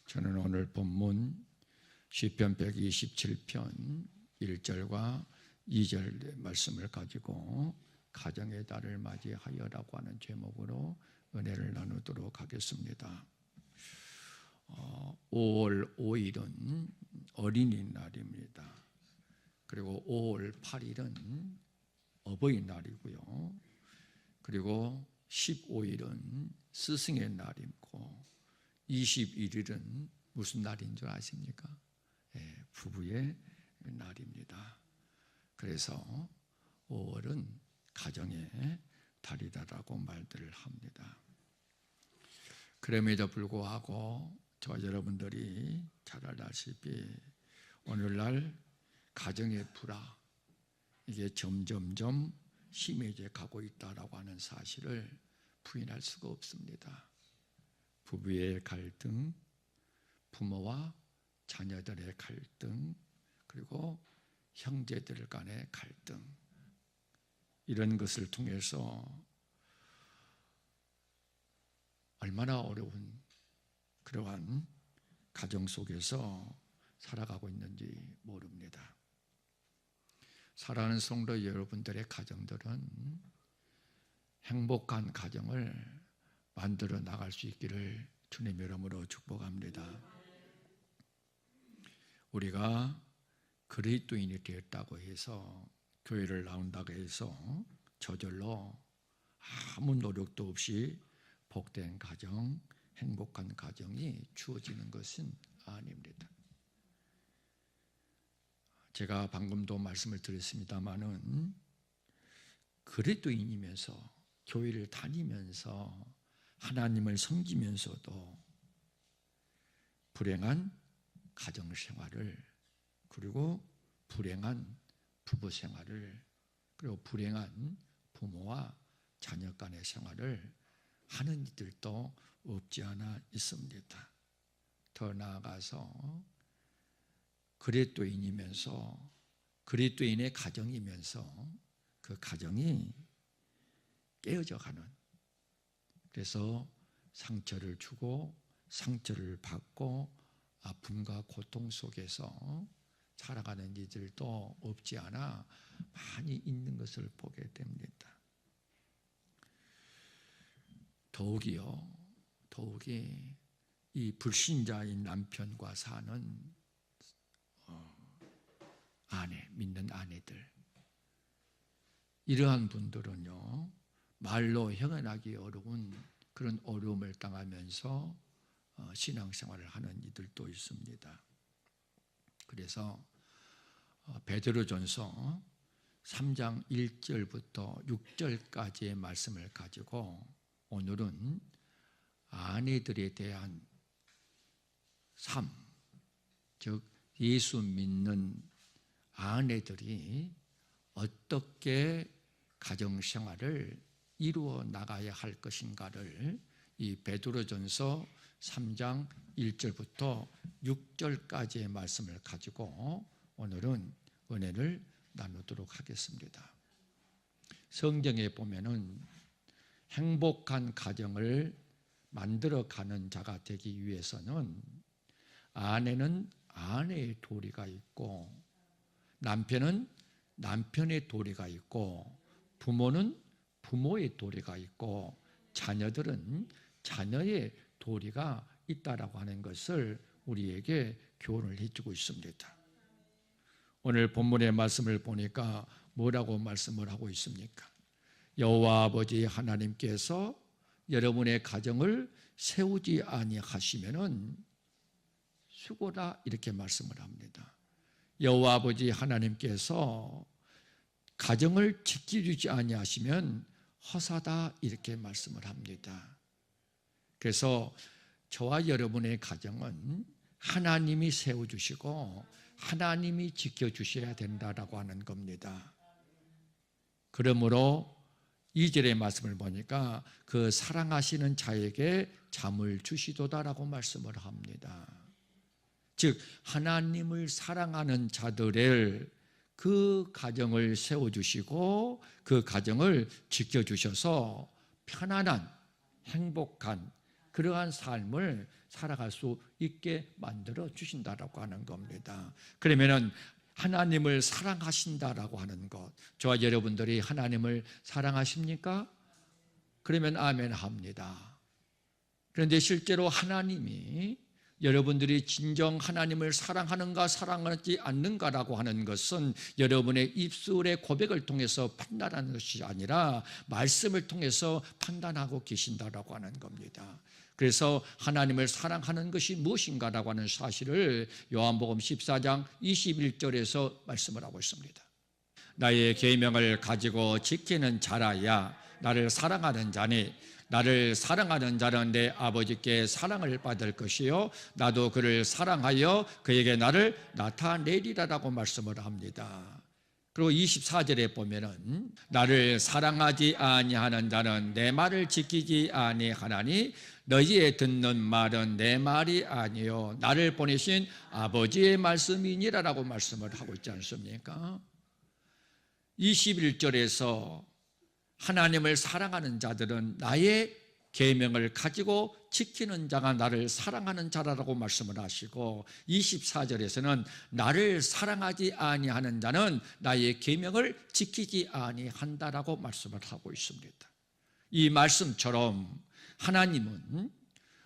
저는 오늘 본문 시편 127편 1절과 2절 말씀을 가지고 가정의 달을 맞이하여라고 하는 제목으로 은혜를 나누도록 하겠습니다. 5월 5일은 어린이날입니다. 그리고 5월 8일은 어버이날이고요. 그리고 15일은 스승의 날이고 21일은 무슨 날인 줄 아십니까? 부부의 날입니다. 그래서 5월은 가정의 달이다라고 말들을 합니다. 그럼에도 불구하고 저와 여러분들이 잘 알다시피 오늘날 가정의 불화 이게 점점점 심해져 가고 있다라고 하는 사실을 부인할 수가 없습니다. 부부의 갈등, 부모와 자녀들의 갈등, 그리고 형제들 간의 갈등, 이런 것을 통해서 얼마나 어려운 그러한 가정 속에서 살아가고 있는지 모릅니다. 사랑하는 성도 여러분들의 가정들은 행복한 가정을 만들어 나갈 수 있기를 주님 이름으로 축복합니다. 우리가 그리스도인이 되었다고 해서 교회를 나온다고 해서 저절로 아무 노력도 없이 복된 가정, 행복한 가정이 주어지는 것은 아닙니다. 제가 방금도 말씀을 드렸습니다마는 그리스도인이면서 교회를 다니면서 하나님을 섬기면서도 불행한 가정생활을, 그리고 불행한 부부생활을, 그리고 불행한 부모와 자녀 간의 생활을 하는 이들도 없지 않아 있습니다. 더 나아가서 그리스도인이면서 그리스도인의 가정이면서 그 가정이 깨어져 가는, 그래서 상처를 주고 상처를 받고 아픔과 고통 속에서 살아가는 이들도 없지 않아 많이 있는 것을 보게 됩니다. 더욱이 이 불신자인 남편과 사는 아내, 믿는 아내들, 이러한 분들은요, 말로 형언하기 어려운 그런 어려움을 당하면서 신앙생활을 하는 이들도 있습니다. 그래서 베드로전서 3장 1절부터 6절까지의 말씀을 가지고 오늘은 아내들에 대한 삶, 즉 예수 믿는 아내들이 어떻게 가정생활을 이루어 나가야 할 것인가를 이 베드로전서 3장 1절부터 6절까지의 말씀을 가지고 오늘은 은혜를 나누도록 하겠습니다. 성경에 보면은 행복한 가정을 만들어가는 자가 되기 위해서는 아내는 아내의 도리가 있고, 남편은 남편의 도리가 있고, 부모는 부모의 도리가 있고, 자녀들은 자녀의 도리가 있다라고 하는 것을 우리에게 교훈을 해주고 있습니다. 오늘 본문의 말씀을 보니까 뭐라고 말씀을 하고 있습니까? 여호와 아버지 하나님께서 여러분의 가정을 세우지 아니하시면은 수고라, 이렇게 말씀을 합니다. 여호와 아버지 하나님께서 가정을 지켜주지 아니하시면 허사다, 이렇게 말씀을 합니다. 그래서 저와 여러분의 가정은 하나님이 세워주시고 하나님이 지켜주셔야 된다라고 하는 겁니다. 그러므로 2절의 말씀을 보니까 그 사랑하시는 자에게 잠을 주시도다라고 말씀을 합니다. 즉 하나님을 사랑하는 자들의 그 가정을 세워주시고 그 가정을 지켜주셔서 편안한 행복한 그러한 삶을 살아갈 수 있게 만들어 주신다라고 하는 겁니다. 그러면은 하나님을 사랑하신다라고 하는 것, 저와 여러분들이 하나님을 사랑하십니까? 그러면 아멘 합니다. 그런데 실제로 하나님이 여러분들이 진정 하나님을 사랑하는가 사랑하지 않는가라고 하는 것은 여러분의 입술의 고백을 통해서 판단하는 것이 아니라 말씀을 통해서 판단하고 계신다라고 하는 겁니다. 그래서 하나님을 사랑하는 것이 무엇인가라고 하는 사실을 요한복음 14장 21절에서 말씀을 하고 있습니다. 나의 계명을 가지고 지키는 자라야 나를 사랑하는 자니 나를 사랑하는 자는 내 아버지께 사랑을 받을 것이요 나도 그를 사랑하여 그에게 나를 나타내리라라고 말씀을 합니다. 그리고 24절에 보면은 나를 사랑하지 아니하는 자는 내 말을 지키지 아니하나니 너희의 듣는 말은 내 말이 아니요 나를 보내신 아버지의 말씀이니라라고 말씀을 하고 있지 않습니까? 21절에서 하나님을 사랑하는 자들은 나의 계명을 가지고 지키는 자가 나를 사랑하는 자라고 말씀을 하시고 24절에서는 나를 사랑하지 아니하는 자는 나의 계명을 지키지 아니한다라고 말씀을 하고 있습니다. 이 말씀처럼 하나님은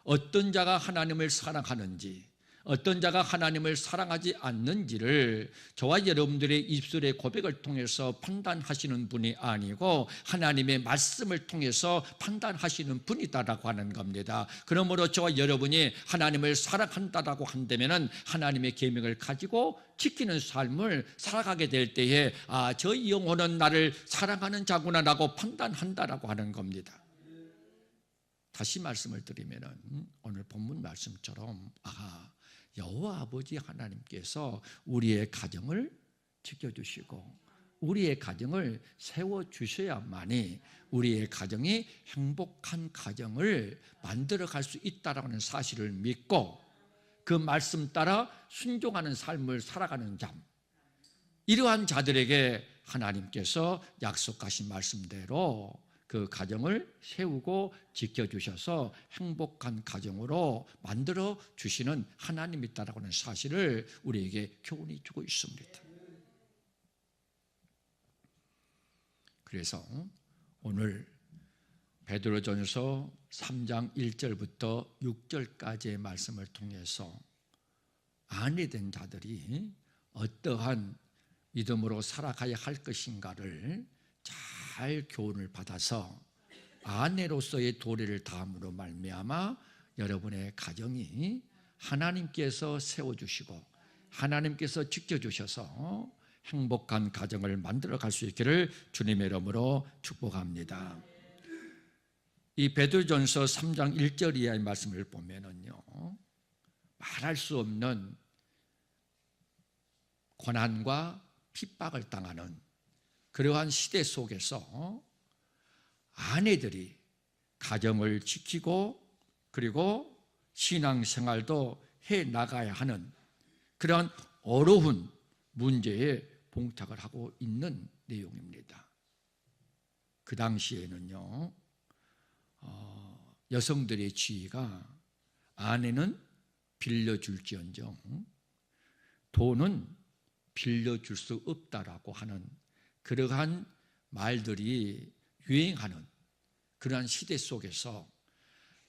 어떤 자가 하나님을 사랑하는지 어떤 자가 하나님을 사랑하지 않는지를 저와 여러분들의 입술의 고백을 통해서 판단하시는 분이 아니고 하나님의 말씀을 통해서 판단하시는 분이다라고 하는 겁니다. 그러므로 저와 여러분이 하나님을 사랑한다라고 한다면 하나님의 계명을 가지고 지키는 삶을 살아가게 될 때에 저 영혼은 나를 사랑하는 자구나라고 판단한다라고 하는 겁니다. 다시 말씀을 드리면 오늘 본문 말씀처럼 여호와 아버지 하나님께서 우리의 가정을 지켜주시고 우리의 가정을 세워주셔야만이 우리의 가정이 행복한 가정을 만들어갈 수 있다는 사실을 믿고 그 말씀 따라 순종하는 삶을 살아가는 자, 이러한 자들에게 하나님께서 약속하신 말씀대로 그 가정을 세우고 지켜주셔서 행복한 가정으로 만들어 주시는 하나님이 있다라고 하는 사실을 우리에게 교훈이 주고 있습니다. 그래서 오늘 베드로전서 3장 1절부터 6절까지의 말씀을 통해서 아내된 자들이 어떠한 믿음으로 살아가야 할 것인가를 잘 교훈을 받아서 아내로서의 도리를 다함으로 말미암아 여러분의 가정이 하나님께서 세워주시고 하나님께서 지켜주셔서 행복한 가정을 만들어갈 수 있기를 주님의 이름으로 축복합니다. 이 베드로전서 3장 1절 이하의 말씀을 보면은요, 말할 수 없는 고난과 핍박을 당하는 그러한 시대 속에서 아내들이 가정을 지키고 그리고 신앙생활도 해나가야 하는 그런 어려운 문제에 봉착을 하고 있는 내용입니다. 그 당시에는요, 여성들의 지위가 아내는 빌려줄지언정 돈은 빌려줄 수 없다라고 하는 그러한 말들이 유행하는 그러한 시대 속에서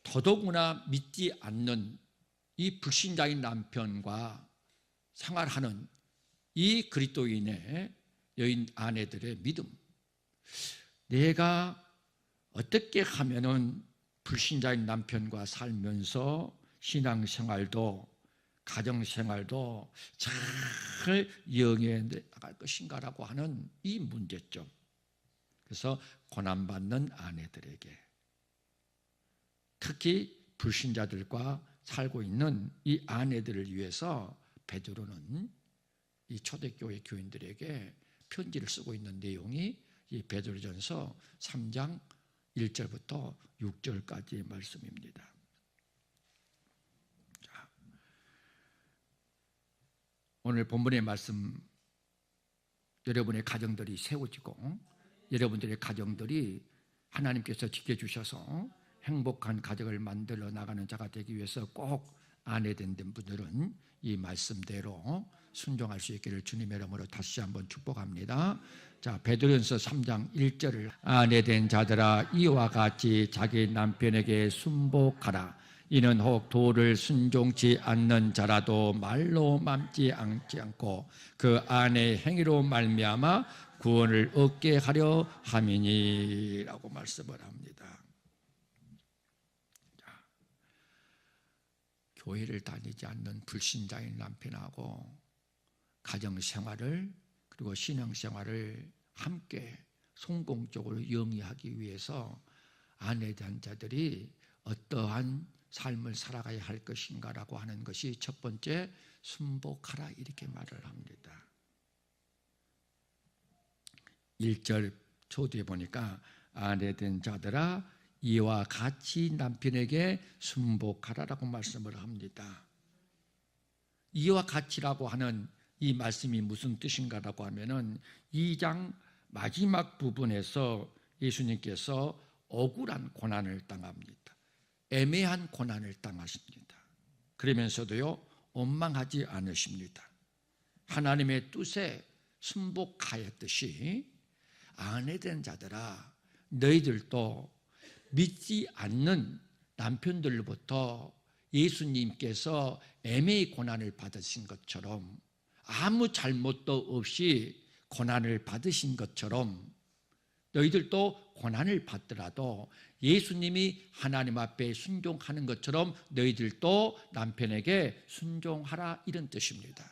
더더구나 믿지 않는 이 불신자인 남편과 생활하는 이 그리스도인의 여인 아내들의 믿음, 내가 어떻게 하면은 불신자인 남편과 살면서 신앙생활도 가정생활도 잘 이어내 나갈 것인가라고 하는 이 문제점. 그래서 고난받는 아내들에게, 특히 불신자들과 살고 있는 이 아내들을 위해서 베드로는 이 초대교회 교인들에게 편지를 쓰고 있는 내용이 이 베드로전서 3장 1절부터 6절까지의 말씀입니다. 자, 오늘 본문의 말씀, 여러분의 가정들이 세워지고 여러분들의 가정들이 하나님께서 지켜주셔서 행복한 가정을 만들어 나가는 자가 되기 위해서 꼭 아내 된 분들은 이 말씀대로 순종할 수 있기를 주님의 이름으로 다시 한번 축복합니다. 자, 베드로전서 3장 1절을 아내 된 자들아 이와 같이 자기 남편에게 순복하라. 이는 혹 도를 순종치 않는 자라도 말로 맘지 않고 그 아내의 행위로 말미암아 구원을 얻게 하려 함이니라고 말씀을 합니다. 자, 교회를 다니지 않는 불신자인 남편하고 가정생활을 그리고 신앙생활을 함께 성공적으로 영위하기 위해서 아내 된 자들이 어떠한 삶을 살아가야 할 것인가라고 하는 것이 첫 번째 순복하라 이렇게 말을 합니다. 1절 초두에 보니까 아내 된 자들아 이와 같이 남편에게 순복하라라고 말씀을 합니다. 이와 같이라고 하는 이 말씀이 무슨 뜻인가라고 하면은 2장 마지막 부분에서 예수님께서 억울한 고난을 당합니다. 애매한 고난을 당하십니다. 그러면서도요 원망하지 않으십니다. 하나님의 뜻에 순복하였듯이 아내 된 자들아 너희들도 믿지 않는 남편들로부터 예수님께서 애매히 고난을 받으신 것처럼 아무 잘못도 없이 고난을 받으신 것처럼 너희들도 고난을 받더라도 예수님이 하나님 앞에 순종하는 것처럼 너희들도 남편에게 순종하라 이런 뜻입니다.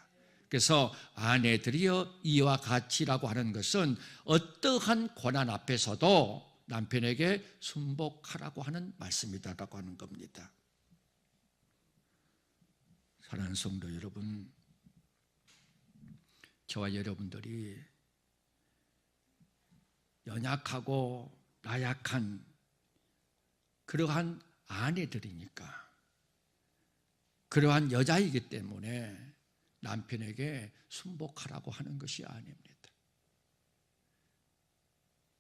그래서 아내들이여 이와 같이라고 하는 것은 어떠한 고난 앞에서도 남편에게 순복하라고 하는 말씀이다라고 하는 겁니다. 사랑하는 성도 여러분, 저와 여러분들이 연약하고 나약한 그러한 아내들이니까 그러한 여자이기 때문에 남편에게 순복하라고 하는 것이 아닙니다.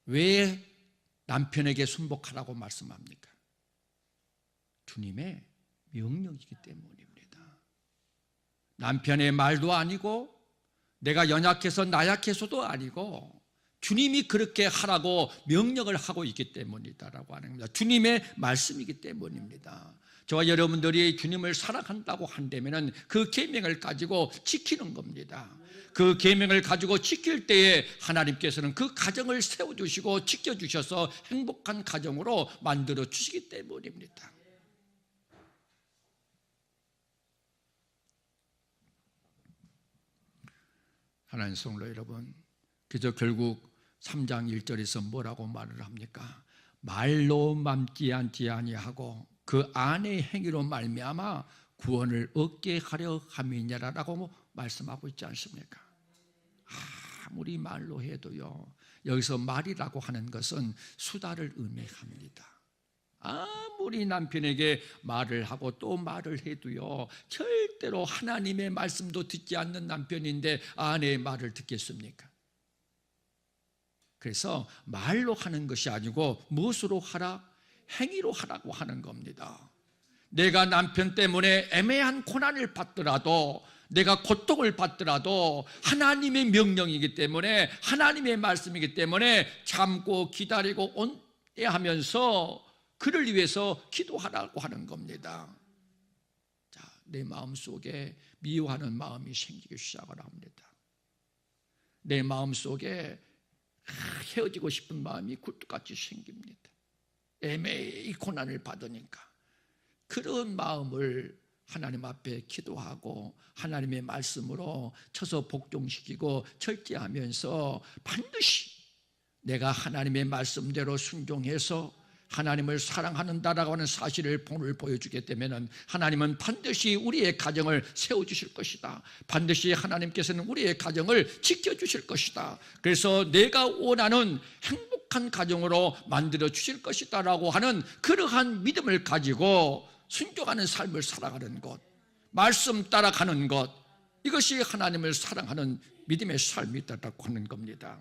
왜 남편에게 순복하라고 말씀합니까? 주님의 명령이기 때문입니다. 남편의 말도 아니고 내가 연약해서 나약해서도 아니고 주님이 그렇게 하라고 명령을 하고 있기 때문이다라고 하는 겁니다. 주님의 말씀이기 때문입니다. 저와 여러분들이 주님을 사랑한다고 한다면 그 계명을 가지고 지키는 겁니다. 그 계명을 가지고 지킬 때에 하나님께서는 그 가정을 세워주시고 지켜주셔서 행복한 가정으로 만들어 주시기 때문입니다. 하나님 성도 여러분, 그저 결국 3장 1절에서 뭐라고 말을 합니까? 말로 맘지 않지 아니하고 그 아내의 행위로 말미암아 구원을 얻게 하려 함이니라라고 말씀하고 있지 않습니까? 아무리 말로 해도요, 여기서 말이라고 하는 것은 수다를 의미합니다. 아무리 남편에게 말을 하고 또 말을 해도요 절대로 하나님의 말씀도 듣지 않는 남편인데 아내의 말을 듣겠습니까? 그래서 말로 하는 것이 아니고 무엇으로 하라? 행위로 하라고 하는 겁니다. 내가 남편 때문에 애매한 고난을 받더라도 내가 고통을 받더라도 하나님의 명령이기 때문에 하나님의 말씀이기 때문에 참고 기다리고 온애하면서 그를 위해서 기도하라고 하는 겁니다. 자, 내 마음속에 미워하는 마음이 생기기 시작을 합니다. 내 마음속에 헤어지고 싶은 마음이 굴뚝같이 생깁니다. 애매히 고난을 받으니까 그런 마음을 하나님 앞에 기도하고 하나님의 말씀으로 쳐서 복종시키고 절제하면서 반드시 내가 하나님의 말씀대로 순종해서 하나님을 사랑하는다라고 하는 사실을 오늘 보여주게 되면 하나님은 반드시 우리의 가정을 세워주실 것이다. 반드시 하나님께서는 우리의 가정을 지켜주실 것이다. 그래서 내가 원하는 행복한 가정으로 만들어 주실 것이다 라고 하는 그러한 믿음을 가지고 순종하는 삶을 살아가는 것, 말씀 따라가는 것, 이것이 하나님을 사랑하는 믿음의 삶이다라고 하는 겁니다.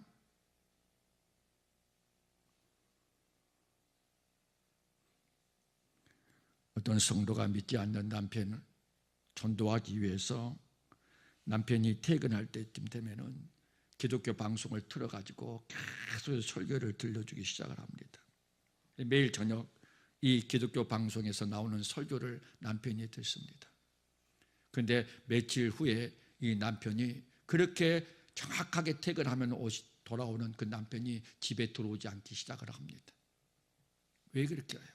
어떤 성도가 믿지 않는 남편을 전도하기 위해서 남편이 퇴근할 때쯤 되면은 기독교 방송을 틀어가지고 계속 설교를 들려주기 시작을 합니다. 매일 저녁 이 기독교 방송에서 나오는 설교를 남편이 듣습니다. 그런데 며칠 후에 이 남편이 그렇게 정확하게 퇴근하면 돌아오는 그 남편이 집에 들어오지 않기 시작을 합니다. 왜 그렇게 해요?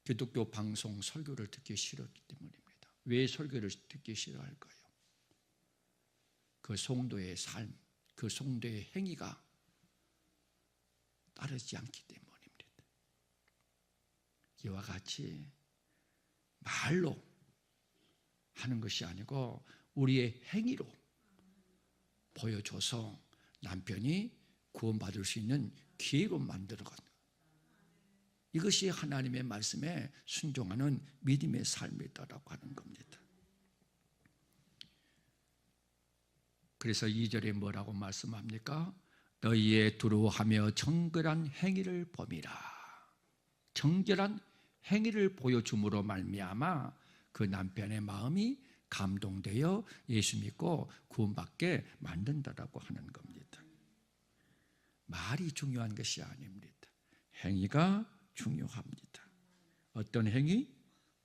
기독교 방송 설교를 듣기 싫었기 때문입니다. 왜 설교를 듣기 싫어할까요? 그 성도의 삶, 그 성도의 행위가 따르지 않기 때문입니다. 이와 같이 말로 하는 것이 아니고 우리의 행위로 보여줘서 남편이 구원받을 수 있는 기회로 만들어가는, 이것이 하나님의 말씀에 순종하는 믿음의 삶이다라고 하는 겁니다. 그래서 2절에 뭐라고 말씀합니까? 너희의 두루하며 정결한 행위를 범이라. 정결한 행위를 보여줌으로 말미암아 그 남편의 마음이 감동되어 예수 믿고 구원받게 만든다라고 하는 겁니다. 말이 중요한 것이 아닙니다. 행위가 중요합니다. 어떤 행위?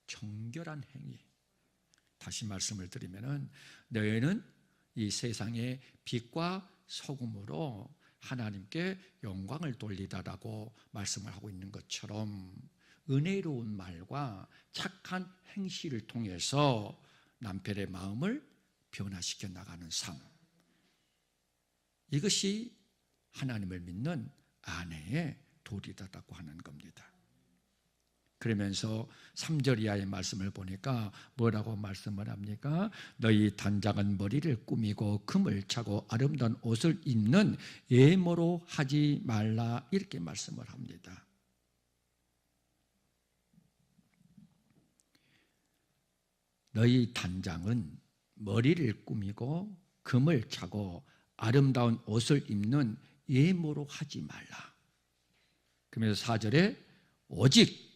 정결한 행위. 다시 말씀을 드리면은 너희는 이 세상의 빛과 소금으로 하나님께 영광을 돌리다라고 말씀을 하고 있는 것처럼 은혜로운 말과 착한 행실을 통해서 남편의 마음을 변화시켜 나가는 삶, 이것이 하나님을 믿는 아내의 도리다라고 하는 겁니다. 그러면서 3절 이하의 말씀을 보니까 뭐라고 말씀을 합니까? 너희 단장은 머리를 꾸미고 금을 차고 아름다운 옷을 입는 예모로 하지 말라, 이렇게 말씀을 합니다. 너희 단장은 머리를 꾸미고 금을 차고 아름다운 옷을 입는 예모로 하지 말라. 그러면서 4절에 오직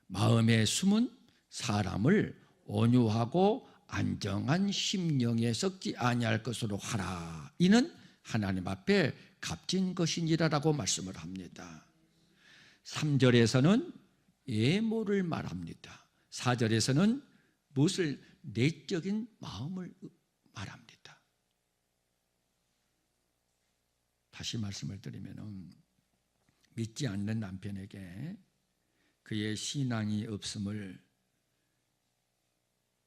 마음에 숨은 사람을 온유하고 안정한 심령에 썩지 아니할 것으로 하라. 이는 하나님 앞에 값진 것이니라라고 말씀을 합니다. 3절에서는 예모를 말합니다. 4절에서는 무엇을? 내적인 마음을 말합니다. 다시 말씀을 드리면 믿지 않는 남편에게 그의 신앙이 없음을,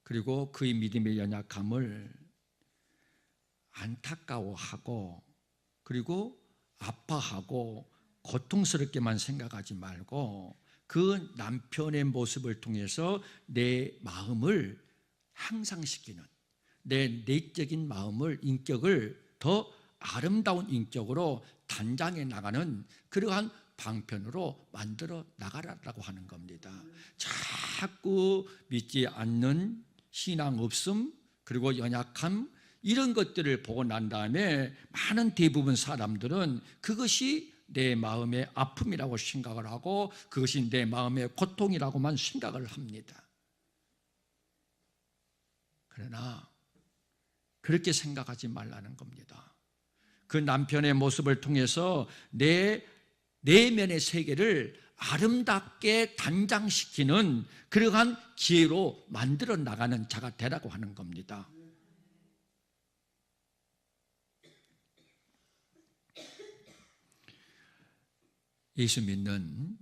그리고 그의 믿음의 연약함을 안타까워하고 그리고 아파하고 고통스럽게만 생각하지 말고 그 남편의 모습을 통해서 내 마음을 향상시키는, 내 내적인 마음을, 인격을 더 아름다운 인격으로 단장해 나가는 그러한 방편으로 만들어 나가라고 하는 겁니다. 자꾸 믿지 않는 신앙 없음 그리고 연약함, 이런 것들을 보고 난 다음에 많은 대부분 사람들은 그것이 내 마음의 아픔이라고 생각을 하고 그것이 내 마음의 고통이라고만 생각을 합니다. 그러나 그렇게 생각하지 말라는 겁니다. 그 남편의 모습을 통해서 내 내면의 세계를 아름답게 단장시키는 그러한 기회로 만들어 나가는 자가 되라고 하는 겁니다. 예수 믿는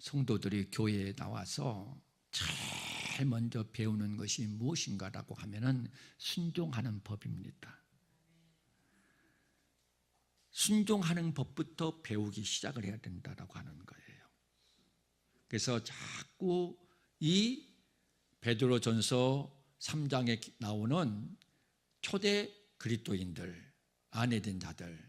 성도들이 교회에 나와서 제일 먼저 배우는 것이 무엇인가라고 하면은 순종하는 법입니다. 순종하는 법부터 배우기 시작을 해야 된다라고 하는 거예요. 그래서 자꾸 이 베드로전서 3장에 나오는 초대 그리스도인들, 아내된 자들,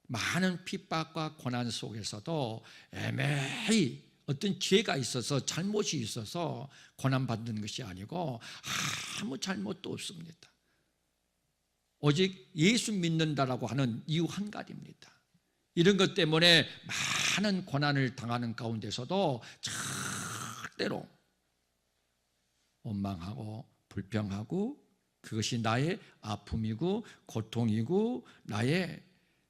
많은 핍박과 고난 속에서도 애매히 어떤 죄가 있어서 잘못이 있어서 고난받는 것이 아니고 아무 잘못도 없습니다. 오직 예수 믿는다라고 하는 이유 한 가지입니다. 이런 것 때문에 많은 고난을 당하는 가운데서도 뜻대로 원망하고 불평하고 그것이 나의 아픔이고 고통이고 나의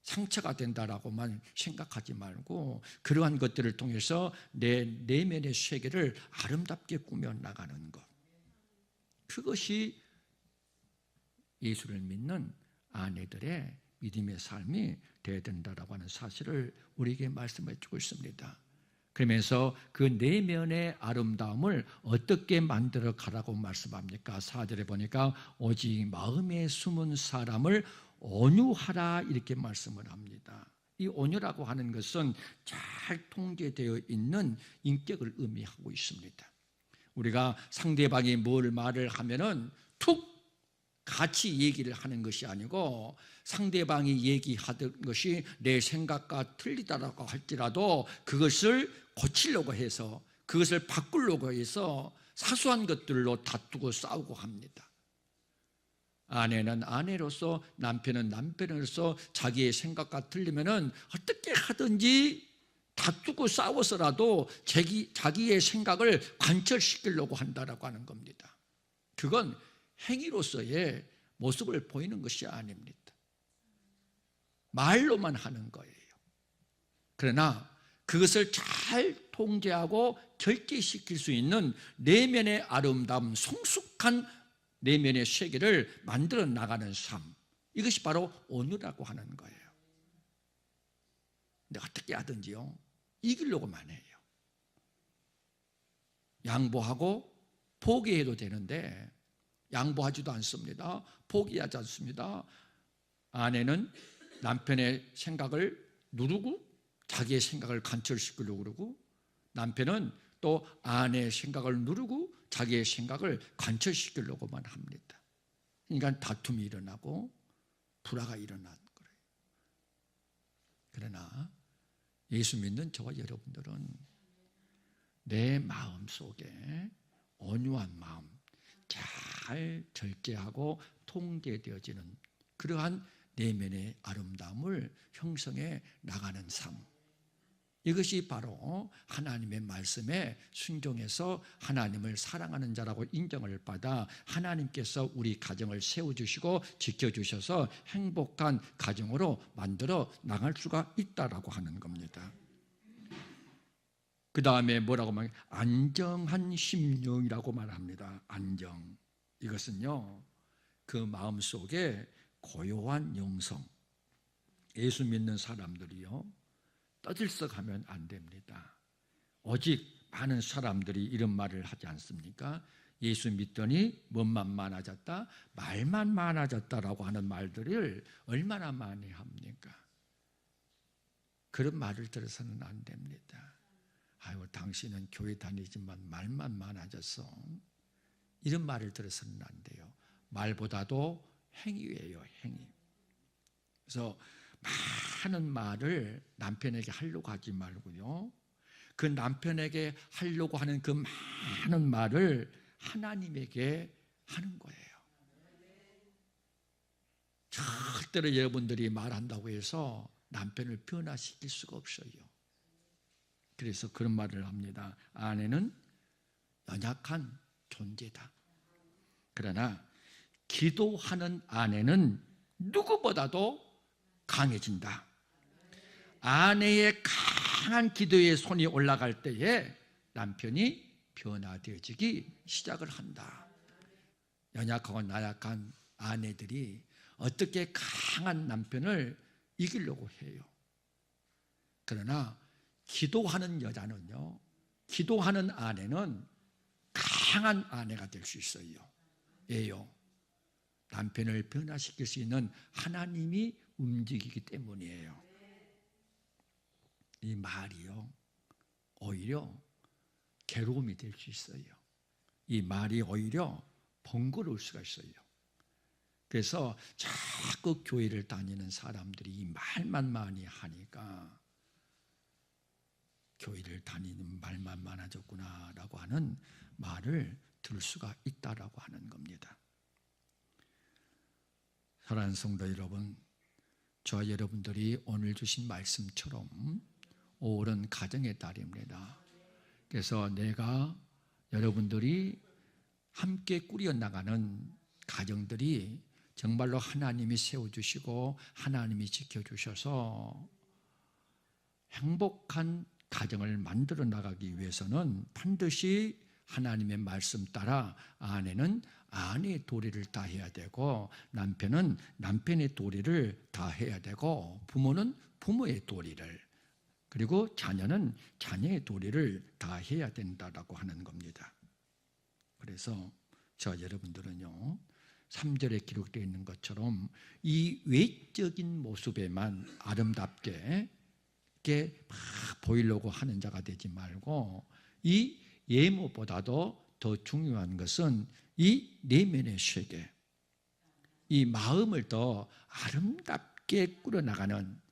상처가 된다라고만 생각하지 말고 그러한 것들을 통해서 내 내면의 세계를 아름답게 꾸며 나가는 것, 그것이 예수를 믿는 아내들의 믿음의 삶이 되어야 된다라고 하는 사실을 우리에게 말씀해 주고 있습니다. 그러면서 그 내면의 아름다움을 어떻게 만들어 가라고 말씀합니까? 4절에 보니까 오직 마음에 숨은 사람을 온유하라 이렇게 말씀을 합니다. 이 온유라고 하는 것은 잘 통제되어 있는 인격을 의미하고 있습니다. 우리가 상대방이 뭘 말을 하면은 툭 같이 얘기를 하는 것이 아니고 상대방이 얘기하던 것이 내 생각과 틀리다라고 할지라도 그것을 고치려고 해서 그것을 바꾸려고 해서 사소한 것들로 다투고 싸우고 합니다. 아내는 아내로서 남편은 남편으로서 자기의 생각과 틀리면은 어떻게 하든지 다투고 싸워서라도 자기의 생각을 관철시키려고 한다라고 하는 겁니다. 그건 행위로서의 모습을 보이는 것이 아닙니다. 말로만 하는 거예요. 그러나 그것을 잘 통제하고 절제시킬 수 있는 내면의 아름다움, 성숙한 내면의 세계를 만들어 나가는 삶, 이것이 바로 온유라고 하는 거예요. 근데 어떻게 하든지요, 이기려고만 해요. 양보하고 포기해도 되는데 양보하지도 않습니다. 포기하지 않습니다. 아내는 남편의 생각을 누르고 자기의 생각을 관철시키려고 그러고, 남편은 또 아내의 생각을 누르고 자기의 생각을 관철시키려고만 합니다. 그러니까 다툼이 일어나고 불화가 일어나는 거예요. 그러나 예수 믿는 저와 여러분들은 내 마음 속에 온유한 마음, 잘 절제하고 통제되어지는 그러한 내면의 아름다움을 형성해 나가는 삶, 이것이 바로 하나님의 말씀에 순종해서 하나님을 사랑하는 자라고 인정을 받아 하나님께서 우리 가정을 세워주시고 지켜주셔서 행복한 가정으로 만들어 나갈 수가 있다라고 하는 겁니다. 그 다음에 뭐라고 말해요? 안정한 심령이라고 말합니다. 안정. 이것은요, 그 마음속에 고요한 영성. 예수 믿는 사람들이요, 떠들썩하면 안 됩니다. 오직 많은 사람들이 이런 말을 하지 않습니까? 예수 믿더니 뭐만 많아졌다, 말만 많아졌다라고 하는 말들을 얼마나 많이 합니까? 그런 말을 들어서는 안 됩니다. 아유, 당신은 교회 다니지만 말만 많아졌어. 이런 말을 들어서는 안 돼요. 말보다도 행위예요, 행위. 그래서 많은 말을 남편에게 하려고 하지 말고요, 그 남편에게 하려고 하는 그 많은 말을 하나님에게 하는 거예요. 절대로 여러분들이 말한다고 해서 남편을 변화시킬 수가 없어요. 그래서 그런 말을 합니다. 아내는 연약한 존재다. 그러나 기도하는 아내는 누구보다도 강해진다. 아내의 강한 기도의 손이 올라갈 때에 남편이 변화되어지기 시작을 한다. 연약하고 나약한 아내들이 어떻게 강한 남편을 이기려고 해요. 그러나 기도하는 여자는요, 기도하는 아내는 강한 아내가 될 수 있어요. 왜요? 남편을 변화시킬 수 있는 하나님이 움직이기 때문이에요. 이 말이요, 오히려 괴로움이 될 수 있어요. 이 말이 오히려 번거로울 수가 있어요. 그래서 자꾸 교회를 다니는 사람들이 이 말만 많이 하니까 교회를 다니는 말만 많아졌구나라고 하는 말을 들을 수가 있다라고 하는 겁니다. 사랑하는 성도 여러분, 저와 여러분들이 오늘 주신 말씀처럼 5월은 가정의 달입니다. 그래서 내가 여러분들이 함께 꾸려나가는 가정들이 정말로 하나님이 세워주시고 하나님이 지켜주셔서 행복한 가정을 만들어 나가기 위해서는 반드시 하나님의 말씀 따라 아내는 아내의 도리를 다해야 되고 남편은 남편의 도리를 다해야 되고 부모는 부모의 도리를, 그리고 자녀는 자녀의 도리를 다해야 된다라고 하는 겁니다. 그래서 저 여러분들은요, 3절에 기록되어 있는 것처럼 이 외적인 모습에만 아름답게 이렇게 막 보이려고 하는 자가 되지 말고, 이 외모보다도 더 중요한 것은 이 내면의 세계, 이 마음을 더 아름답게 꾸려나가는,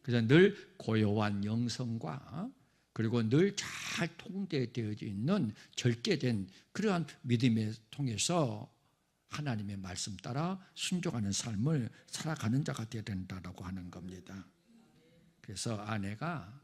그래서 늘 고요한 영성과 그리고 늘 잘 통제되어 있는 절제된 그러한 믿음에 통해서 하나님의 말씀 따라 순종하는 삶을 살아가는 자가 되어야 된다고 하는 겁니다. 그래서 아내가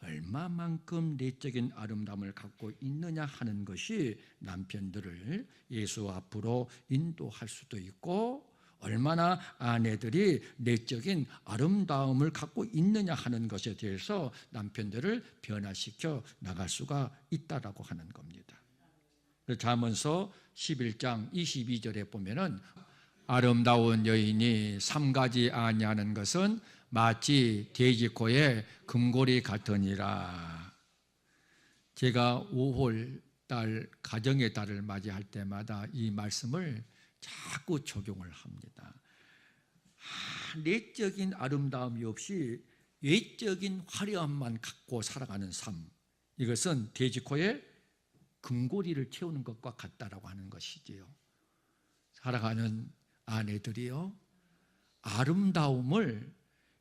얼마만큼 내적인 아름다움을 갖고 있느냐 하는 것이 남편들을 예수 앞으로 인도할 수도 있고, 얼마나 아내들이 내적인 아름다움을 갖고 있느냐 하는 것에 대해서 남편들을 변화시켜 나갈 수가 있다라고 하는 겁니다. 잠언서 11장 22절에 보면은 아름다운 여인이 삼가지 아니하는 것은 마치 돼지코의 금고리 같으니라. 제가 5월 달 가정의 달을 맞이할 때마다 이 말씀을 자꾸 적용을 합니다. 내적인 아름다움이 없이 외적인 화려함만 갖고 살아가는 삶, 이것은 돼지코의 금고리를 채우는 것과 같다라고 하는 것이지요. 살아가는 아내들이요, 아름다움을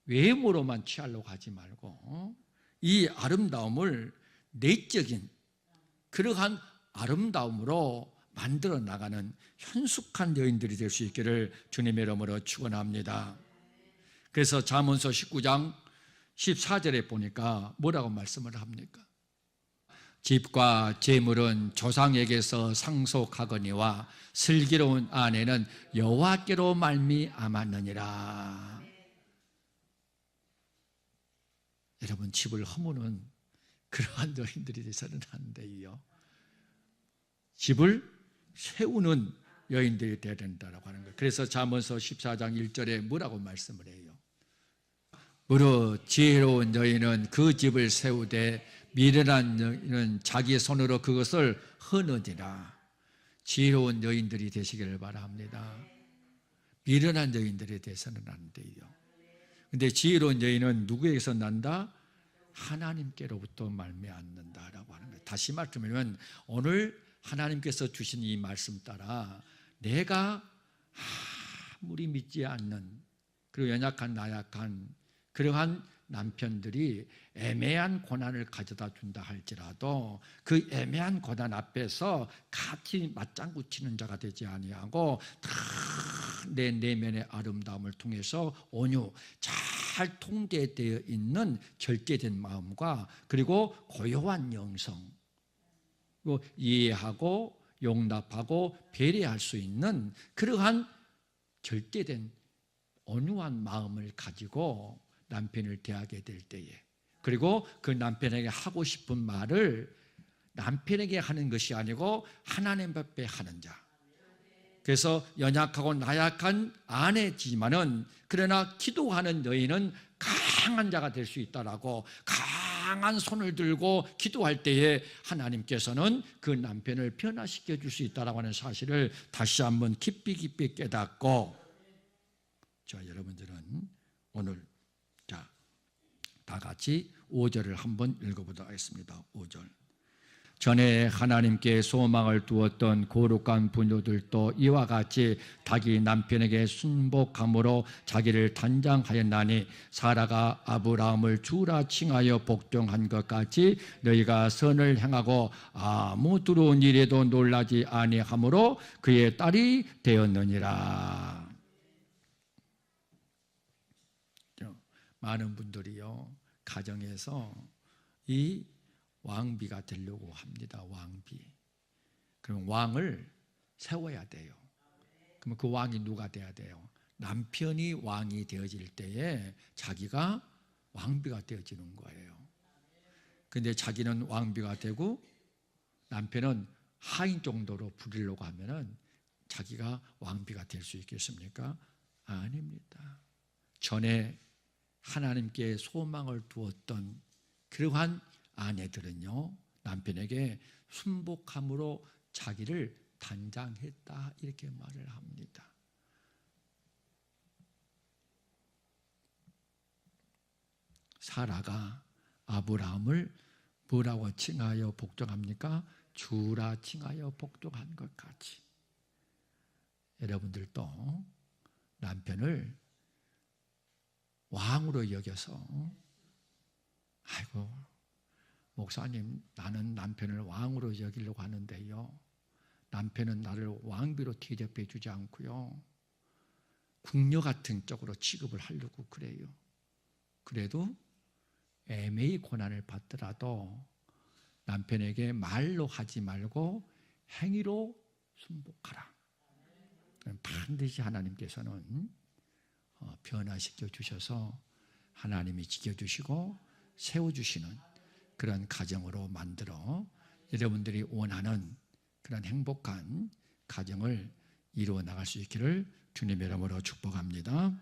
외모로만 취하려고 하지 말고 이 아름다움을 내적인 그러한 아름다움으로 만들어 나가는 현숙한 여인들이 될 수 있기를 주님의 이름으로 축원합니다. 그래서 잠언서 19장 14절에 보니까 뭐라고 말씀을 합니까? 집과 재물은 조상에게서 상속하거니와 슬기로운 아내는 여호와께로 말미암았느니라. 여러분, 집을 허무는 그러한 여인들이 되서는 안 돼요. 집을 세우는 여인들이 되어야 된다고 하는 거예요. 그래서 잠언서 14장 1절에 뭐라고 말씀을 해요? 무릇 지혜로운 여인은 그 집을 세우되 미련한 여인은 자기 손으로 그것을 허느니라. 지혜로운 여인들이 되시기를 바랍니다. 미련한 여인들이 되서는 안 돼요. 근데 지혜로운 여인은 누구에게서 난다? 하나님께로부터 말미암는다라고 하는 거예요. 다시 말하면 오늘 하나님께서 주신 이 말씀 따라 내가 아무리 믿지 않는, 그리고 연약한 나약한 그러한 남편들이 애매한 고난을 가져다 준다 할지라도 그 애매한 고난 앞에서 같이 맞장구 치는 자가 되지 아니하고 다 내 내면의 아름다움을 통해서 온유, 잘 통제되어 있는 절제된 마음과 그리고 고요한 영성, 이해하고 용납하고 배려할 수 있는 그러한 절제된 온유한 마음을 가지고 남편을 대하게 될 때에, 그리고 그 남편에게 하고 싶은 말을 남편에게 하는 것이 아니고 하나님 앞에 하는 자. 그래서 연약하고 나약한 아내지만은 그러나 기도하는 여인은 강한 자가 될 수 있다라고, 강한 손을 들고 기도할 때에 하나님께서는 그 남편을 변화시켜 줄 수 있다라고 하는 사실을 다시 한번 깊이 깨닫고, 자, 여러분들은 오늘 다 같이 5절을 한번 읽어보도록 하겠습니다. 5절. 전에 하나님께 소망을 두었던 거룩한 부녀들도 이와 같이 자기 남편에게 순복함으로 자기를 단장하였나니 사라가 아브라함을 주라 칭하여 복종한 것 같이 너희가 선을 행하고 아무 두려운 일에도 놀라지 아니하므로 그의 딸이 되었느니라. 많은 분들이요, 가정에서 이 왕비가 되려고 합니다. 왕비. 그럼 왕을 세워야 돼요. 그러면 그 왕이 누가 돼야 돼요? 남편이 왕이 되어질 때에 자기가 왕비가 되어지는 거예요. 근데 자기는 왕비가 되고 남편은 하인 정도로 부리려고 하면은 자기가 왕비가 될 수 있겠습니까? 아닙니다. 전에 하나님께 소망을 두었던 그러한 아내들은요, 남편에게 순복함으로 자기를 단장했다, 이렇게 말을 합니다. 사라가 아브라함을 뭐라고 칭하여 복종합니까? 주라 칭하여 복종한 것 같이 여러분들도 남편을 왕으로 여겨서, 아이고 목사님, 나는 남편을 왕으로 여기려고 하는데요, 남편은 나를 왕비로 대접해 주지 않고요, 궁녀 같은 쪽으로 취급을 하려고 그래요. 그래도 애매히 고난을 받더라도 남편에게 말로 하지 말고 행위로 순복하라. 반드시 하나님께서는 변화시켜 주셔서 하나님이 지켜주시고 세워주시는 그런 가정으로 만들어 여러분들이 원하는 그런 행복한 가정을 이루어 나갈 수 있기를 주님의 이름으로 축복합니다.